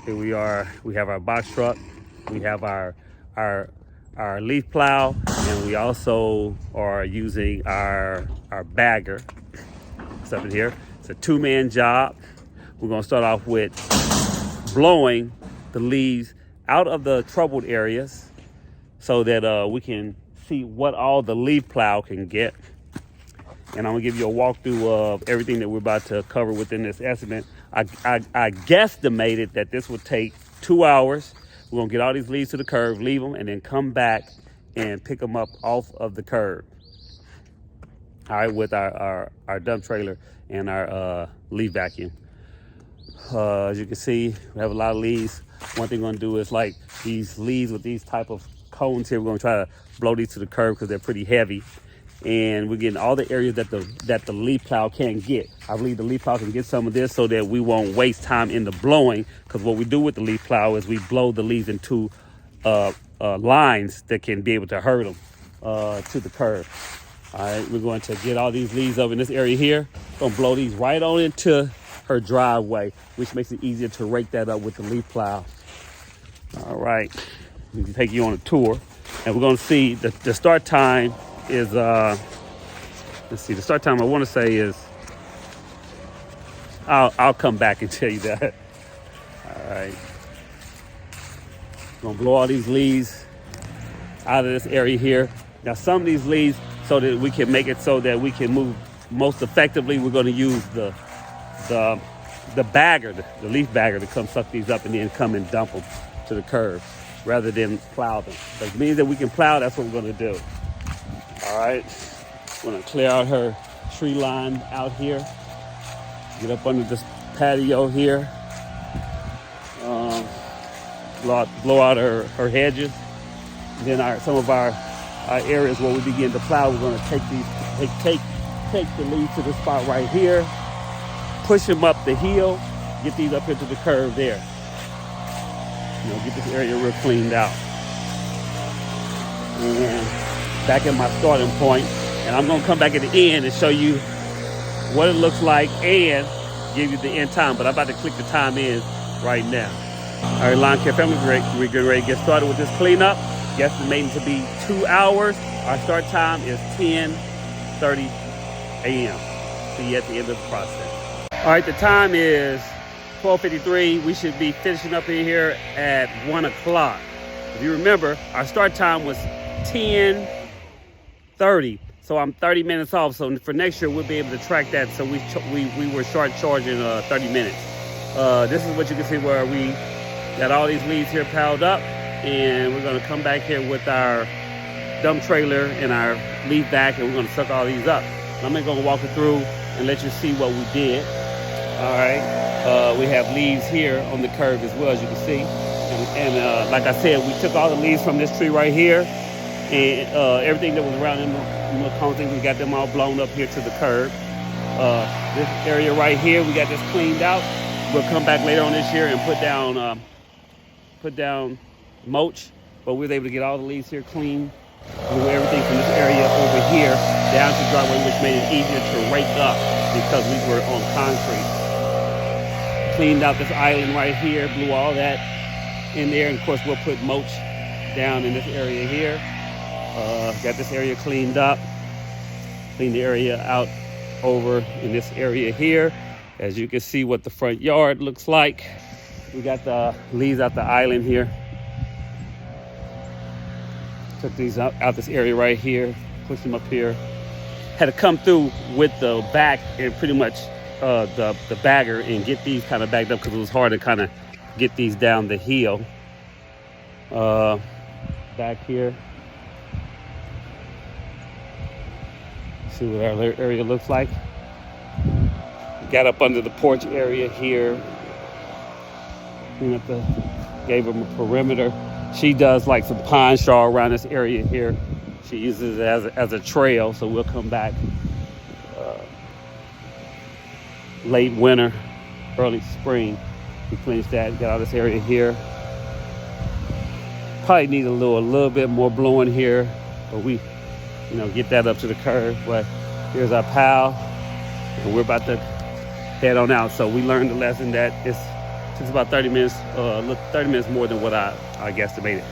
Here we are. We have our box truck. We have our leaf plow, and we also are using our bagger. It's up in here. It's a two-man job. We're gonna start off with blowing the leaves out of the troubled areas so that we can see what all the leaf plow can get. And I'm gonna give you a walkthrough of everything that we're about to cover within this estimate. I guesstimated that this would take 2 hours. We're gonna get all these leaves to the curb, leave them, and then come back and pick them up off of the curb. All right, with our dump trailer and our leaf vacuum. As you can see, we have a lot of leaves. One thing we're gonna do is like these leaves with these type of cones here. We're gonna try to blow these to the curb because they're pretty heavy. And we're getting all the areas that the leaf plow can get. I believe the leaf plow can get some of this so that we won't waste time in the blowing, because what we do with the leaf plow is we blow the leaves into lines that can be able to hurt them to the curb. All right, we're going to get all these leaves over in this area here. Gonna blow these right on into her driveway, which makes it easier to rake that up with the leaf plow. All right, we can take you on a tour, and we're gonna see the start time is let's see, the start time I want to say is, I'll come back and tell you that. All right, gonna blow all these leaves out of this area here. Now some of these leaves, so that we can make it so that we can move most effectively, we're going to use the bagger, the leaf bagger, to come suck these up and then come and dump them to the curb rather than plow them. But it means that we can plow, that's what we're going to do. All right, we're gonna clear out her tree line out here. Get up under this patio here. Blow out her hedges. Then some of our areas where we begin to plow, we're gonna take the leaves to the spot right here. Push them up the hill. Get these up here to the curb there. Get this area real cleaned out. And back at my starting point, and I'm gonna come back at the end and show you what it looks like and give you the end time, but I'm about to click the time in right now. All right, lawn care family, we're getting ready to get started with this cleanup. Guesstimating to be 2 hours. Our start time is 10:30 a.m. See you at the end of the process. All right, the time is 12:53. We should be finishing up in here at 1 o'clock. If you remember, our start time was 10:30, so I'm 30 minutes off. So for next year, we'll be able to track that. So we were short charging 30 minutes. This is what you can see where we got all these leaves here piled up, and we're gonna come back here with our dump trailer and our leaf vac, and we're gonna suck all these up. I'm gonna walk it through and let you see what we did. All right, we have leaves here on the curb as well, as you can see. And like I said, we took all the leaves from this tree right here, and everything that was around in the cones, we got them all blown up here to the curb. This area right here, we got this cleaned out. We'll come back later on this year and put down mulch, but we were able to get all the leaves here clean, move everything from this area over here down to the driveway, which made it easier to rake up because we were on concrete. Cleaned out this island right here, blew all that in there, and of course we'll put mulch down in this area here. Got this area cleaned up, cleaned the area out over in this area here. As you can see what the front yard looks like. We got the leaves out the island here. Took these out this area right here, pushed them up here. Had to come through with the back and pretty much the bagger and get these kind of backed up because it was hard to kind of get these down the hill. Back here. See what our area looks like. Got up under the porch area here. Gave them a perimeter. She does like some pine straw around this area here. She uses it as a trail, so we'll come back late winter, early spring. We finished that, got all this area here. Probably need a little bit more blowing here, but we, get that up to the curb. But here's our pile, and we're about to head on out. So we learned the lesson that it's Took about 30 minutes, 30 minutes more than what I guesstimated.